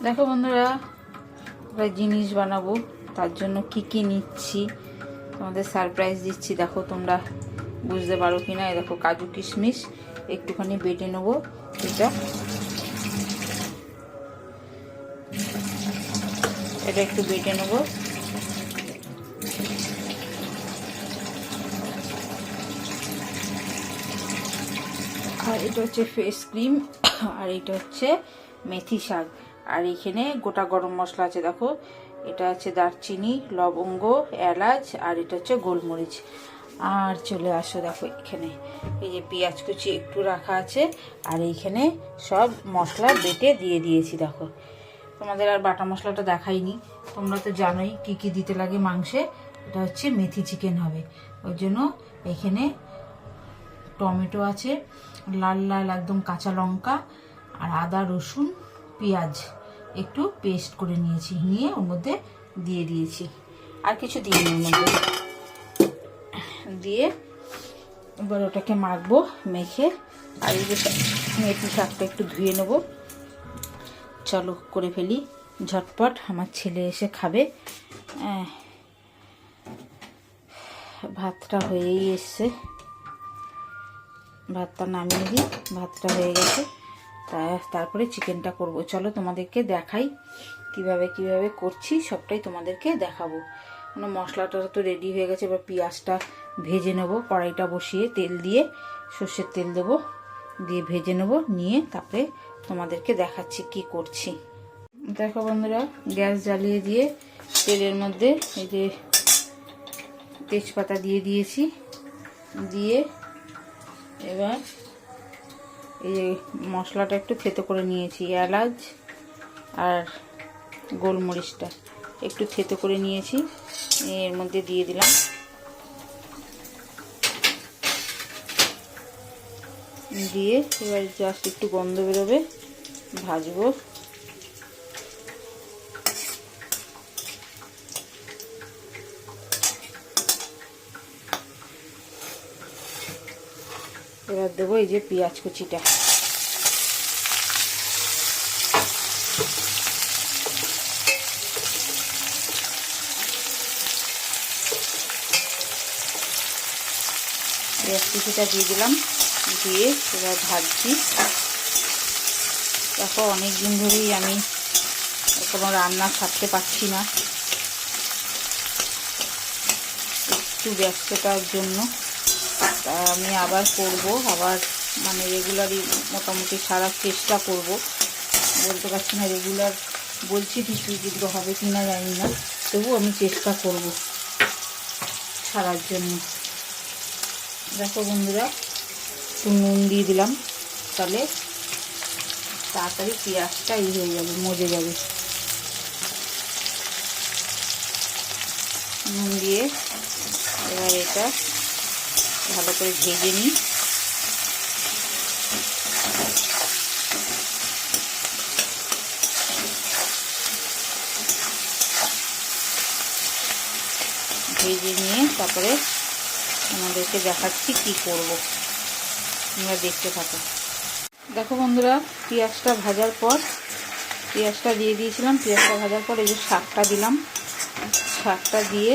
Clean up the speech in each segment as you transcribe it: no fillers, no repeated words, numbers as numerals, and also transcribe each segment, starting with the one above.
দেখো বন্ধুরা, একটা জিনিস বানাবো, তার জন্য কি কি নিচ্ছি তোমাদের সারপ্রাইজ দিচ্ছি। দেখো তোমরা বুঝতে পারো কিনা। এই দেখো কাজু কিশমিশ একটুখানি বেটে নেবো। এটা একটু বেটে নেবো। আর এটা হচ্ছে ফেস ক্রিম, আর এটা হচ্ছে মেথি শাক, আর এখানে গোটা গরম মশলা আছে। দেখো এটা হচ্ছে দারচিনি, লবঙ্গ, এলাচ, আর এটা হচ্ছে গোলমরিচ। আর চলে আসো, দেখো এখানে এই যে পেঁয়াজ কুচি একটু রাখা আছে, আর এইখানে সব মশলা বেটে দিয়ে দিয়েছি। দেখো তোমাদের আর বাটা মশলাটা দেখাইনি, তোমরা তো জানোই কি কি দিতে লাগে মাংসে। এটা হচ্ছে মেথি চিকেন হবে, ওই জন্য এখানে টমেটো আছে, লাল লাল একদম কাঁচা লঙ্কা, আর আদা রসুন পেঁয়াজ একটু পেস্ট করে নিয়েছি, নিয়ে ওর মধ্যে দিয়ে দিয়েছি। আর কিছু দিইনি ওর মধ্যে দিয়ে। এবার ওটাকে মাখবো, মেখে। আর এই যে মেথি শাকটা একটু ধুয়ে নেবো। চলো করে ফেলি ঝটপট, আমার ছেলে এসে খাবে। ভাতটা হয়েই এসছে, ভাতটা নামিয়ে দিই। ভাতটা হয়ে গেছে, তারপরে চিকেনটা করব। চলো তোমাদেরকে দেখাই কিভাবে কিভাবে করছি, সবটাই তোমাদেরকে দেখাবো। মানে মশলাটা তো রেডি হয়ে গেছে, এবার পেঁয়াজটা ভেজে নেবো। কড়াইটা বসিয়ে তেল দিয়ে, সর্ষের তেল দেবো, দিয়ে ভেজে নেবো, নিয়ে তারপরে তোমাদেরকে দেখাচ্ছি কি করছি। দেখো বন্ধুরা, গ্যাস জ্বালিয়ে দিয়ে তেলের মধ্যে এই যে তেজপাতা দিয়ে দিয়েছি। দিয়ে এবার এই যে মশলাটা একটু থেতো করে নিয়েছি, এলাচ আর গোলমরিচটা একটু থেতো করে নিয়েছি, এর মধ্যে দিয়ে দিলাম। দিয়ে এবার জাস্ট একটু গন্ধ বেরোবে, ভাজবো। এবার দেবো এই যে পেঁয়াজ কুচিটা। পেঁয়াজ কুচিটা দিয়ে দিলাম, দিয়ে এবার ভাজছি। দেখো অনেক দিন ধরেই আমি কোনো রান্না ছাড়তে পারছি না, একটু ব্যস্ততার জন্য। তা আমি আবার করব, আবার মানে রেগুলারই মোটামুটি সারার চেষ্টা করব। বলতে পারছি না রেগুলার বলছি ঠিকই, কিন্তু হবে কি না জানি না, তবু আমি চেষ্টা করব ছাড়ার জন্য। দেখো বন্ধুরা, একটু নুন দিয়ে দিলাম, তাহলে তাড়াতাড়ি পেঁয়াজটা হয়ে যাবে, মজে যাবে। নুন দিয়ে এবার এটা ভালো করে ভেজে নিই। ভেজে নিয়ে তারপরে আমাদেরকে দেখাচ্ছি কি করব, তোমরা দেখতে থাকো। দেখো বন্ধুরা, পেঁয়াজটা ভাজার পর, পেঁয়াজটা দিয়ে দিয়েছিলাম, পেঁয়াজটা ভাজার পর এই যে শাকটা দিলাম। শাকটা দিয়ে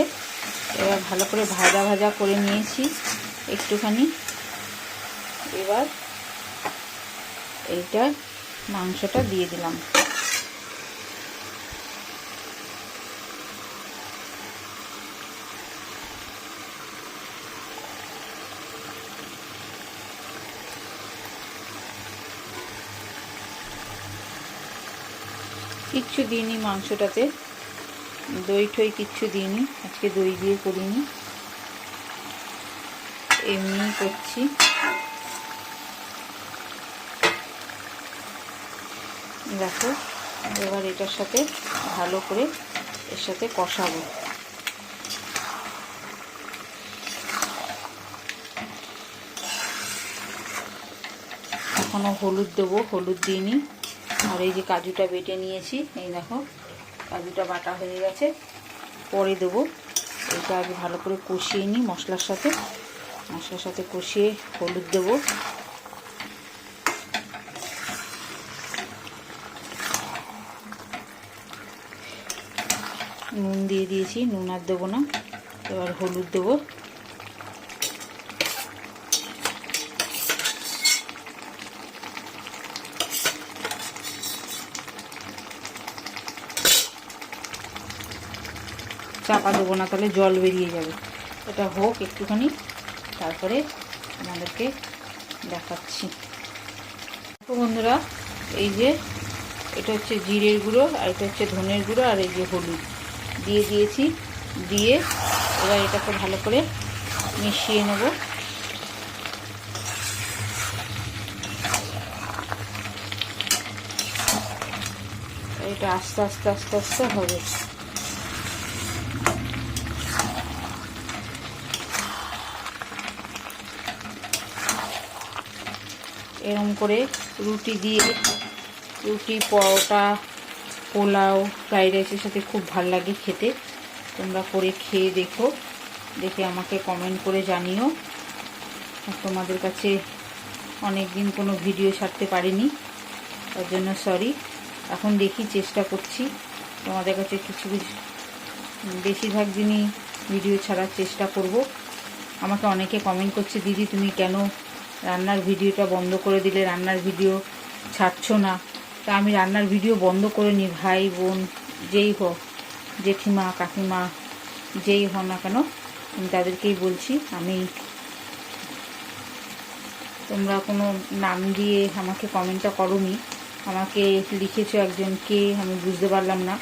এবার ভালো করে ভাজা ভাজা করে নিয়েছি একটুখানি। এবার এইটা মাংসটা দিয়ে দিলাম। কিচ্ছু দিইনি মাংসটাতে, দই ঠই কিচ্ছু দিইনি, আজকে দই দিয়ে করিনি, এমনি করছি। দেখো এবার এটার সাথে ভালো করে এর সাথে কষাবো। এখনও হলুদ দেবো, হলুদ দিইনি। আর এই যে কাজুটা বেটে নিয়েছি, এই দেখো কাজুটা বাটা হয়ে গেছে, পরে দেবো। এটা আগে ভালো করে কষিয়ে নিই মশলার সাথে কষিয়ে হলুদ দেবো। নুন দিয়ে দিয়েছি, নুন আর দেবো না। এবার হলুদ দেবো, চাপা দেবো না, তাহলে জল বেরিয়ে যাবে। এটা হোক একটুখানি, তারপরে আমাদেরকে দেখাচ্ছি। তো বন্ধুরা, এই যে এটা হচ্ছে জিরের গুঁড়ো, আর এটা হচ্ছে ধনের গুঁড়ো, আর এই যে হলুদ দিয়ে দিয়েছি। দিয়ে এবার এটাকে ভালো করে মিশিয়ে নেব। এটা আস্তে আস্তে আস্তে আস্তে হবে। এরকম করে রুটি দিয়ে, রুটি, পরোটা, পোলাও, ফ্রাইড রাইসের সাথে খুব ভালো লাগে খেতে। তোমরা করে খেয়ে দেখো, দেখে আমাকে কমেন্ট করে জানিও। তোমাদের কাছে অনেক দিন কোনো ভিডিও ছাড়তে পারিনি, তার জন্য সরি। এখন দেখি, চেষ্টা করছি তোমাদের কাছে কিছু বেশিরভাগ দিনই ভিডিও ছাড়ার চেষ্টা করব। আমাকে অনেকে কমেন্ট করছে, দিদি তুমি কেন রান্নার ভিডিওটা বন্ধ করে দিলে, রান্নার ভিডিও ছাড়ছো না? তা আমি রান্নার ভিডিও বন্ধ করে নিই, ভাই বোন যেই হোক, জেঠিমা কাকিমা যেই হোক না কেন, আমি তাদেরকেই বলছি। আমি, তোমরা কোনো নাম দিয়ে আমাকে কমেন্টটা করোনি, আমাকে লিখেছো একজন, কে আমি বুঝতে পারলাম না।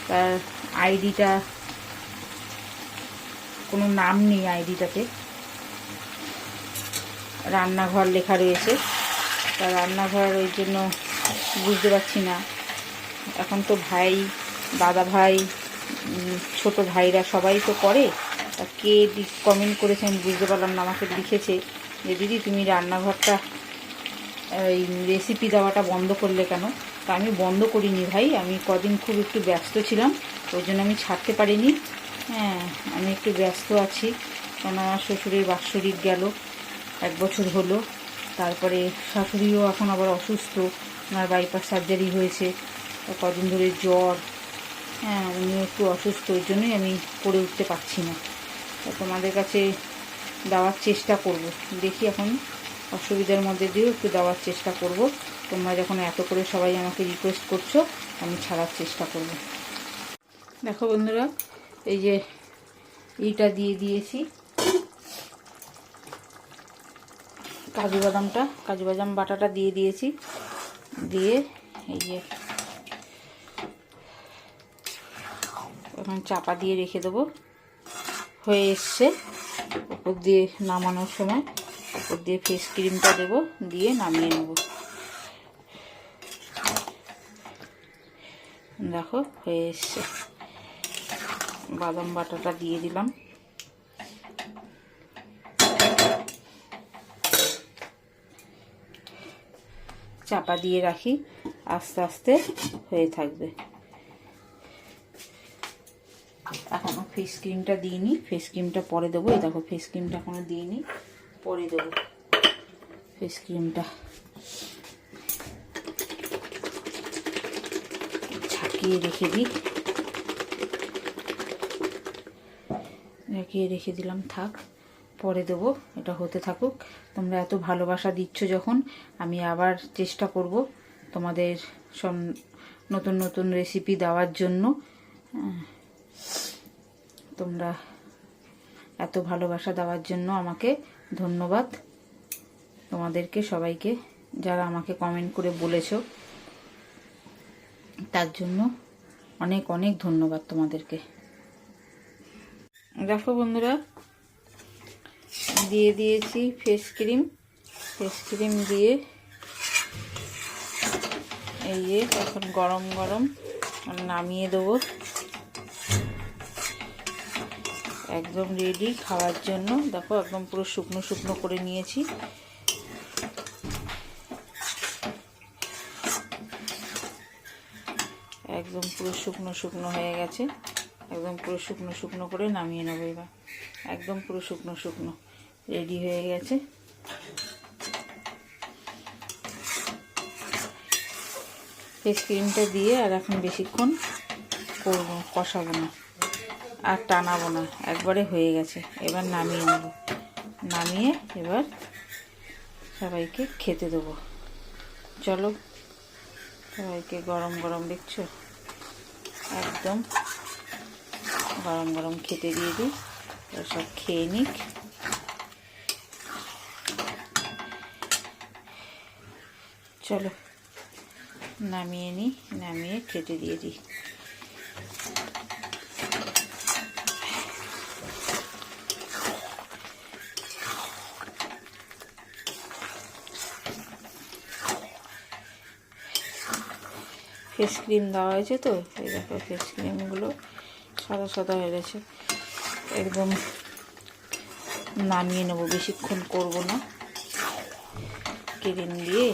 তার আইডিটা, কোনো নাম নেই আইডিটাতে, রান্নাঘর লেখা রয়েছে। তা রান্নাঘর, ওই জন্য বুঝতে পারছি না। এখন তো ভাই, দাদা ভাই, ছোট ভাইরা সবাই তো করে। তা কে কমেন্ট করেছে আমি বুঝতে পারলাম না। আমাকে লিখেছে যে দিদি তুমি রান্নাঘরটা, এই রেসিপি দেওয়াটা বন্ধ করলে কেন? তা আমি বন্ধ করিনি ভাই, আমি কদিন খুব একটু ব্যস্ত ছিলাম, ওই জন্য আমি ছাড়তে পারিনি। হ্যাঁ, আমি একটু ব্যস্ত আছি, কারণ আমার শ্বশুরের বাৎসরিক গেল, 1 বছর হলো। তারপরে শাশুড়িও এখন আবার অসুস্থ, ওনার বাইপাস সার্জারি হয়েছে, কদিন ধরে জ্বর। হ্যাঁ, উনিও একটু অসুস্থ, ওই জন্যই আমি করে উঠতে পারছি না। তা তোমাদের কাছে দেওয়ার চেষ্টা করব, দেখি এখন অসুবিধার মধ্যে দিয়েও একটু দেওয়ার চেষ্টা করব। তোমরা যখন এত করে সবাই আমাকে রিকোয়েস্ট করছো, আমি ছাড়ার চেষ্টা করব। দেখো বন্ধুরা, এই যে এইটা দিয়ে দিয়েছি, কাজু বাদাম বাটাটা দিয়ে দিয়েছি। দিয়ে এই যে এখন চাপা দিয়ে রেখে দেবো। হয়ে এসছে। উপর দিয়ে নামানোর সময় উপর দিয়ে ফেস ক্রিমটা দেবো, দিয়ে নামিয়ে নেব। দেখো হয়ে এসছে। বাদাম বাটাটা দিয়ে দিলাম। চাপা দিয়ে রাখি, আস্তে আস্তে হয়ে থাকবে। এখনো ফেস ক্রিমটা দিইনি, ফেস ক্রিমটা পরে দেবো। এই দেখো ফেস ক্রিমটা এখনো দিইনি, পরে দেবো ফেস ক্রিমটা। ঝাঁকিয়ে রেখে দিই, ঝাঁকিয়ে রেখে দিলাম, থাক, পরে দেবো। এটা হতে থাকুক। তোমরা এত ভালোবাসা দিচ্ছ যখন, আমি আবার চেষ্টা করব তোমাদের সব নতুন নতুন রেসিপি দেওয়ার জন্য। তোমরা এত ভালোবাসা দেওয়ার জন্য আমাকে ধন্যবাদ। তোমাদেরকে সবাইকে, যারা আমাকে কমেন্ট করে বলেছো, তার জন্য অনেক অনেক ধন্যবাদ তোমাদেরকে। দেখো বন্ধুরা, দিয়ে দিয়েছি ফেস ক্রিম। ফেস ক্রিম দিয়ে এই যে এখন গরম গরম নামিয়ে দেবো। একদম রেডি খাওয়ার জন্য। দেখো একদম পুরো শুকনো শুকনো করে নিয়েছি। একদম পুরো শুকনো শুকনো হয়ে গেছে। একদম পুরো শুকনো শুকনো করে নামিয়ে নেবো এবার। একদম পুরো শুকনো শুকনো রেডি হয়ে গেছে। ফেস ক্রিমটা দিয়ে আর এখন বেশিক্ষণ করবো, কষাবো না আর টানাবো না, একবারে হয়ে গেছে। এবার নামিয়ে নেব, নামিয়ে এবার সবাইকে খেতে দেবো। চলো, সবাইকে গরম গরম দেখছো, একদম গরম গরম খেতে দিয়ে দিই, সব খেয়ে নিক। চলো নামিয়ে নিই, নামিয়ে খেতে দিয়ে দিই। ফেস ক্রিম দেওয়া হয়েছে তো, এই দেখো ফেস ক্রিমগুলো সাদা সাদা হয়ে গেছে। একদম নামিয়ে নেবো, বেশিক্ষণ করবো না, ক্রিম দিয়ে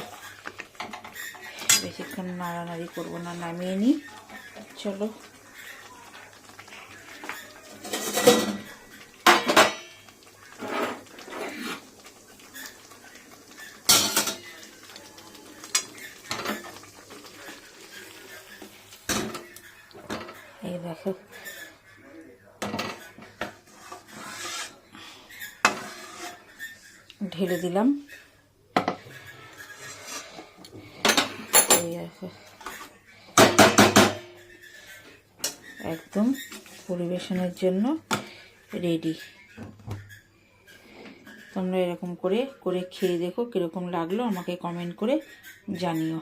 বেশিক্ষণ নাড়ানাড়ি করবো না, নামিয়ে নিই। চলো এই দেখো ঢেলে দিলাম। এই দেখো একদম পরিবেশনের জন্য রেডি। তোমরা এরকম করে খেয়ে দেখো, কীরকম লাগলো আমাকে কমেন্ট করে জানিও।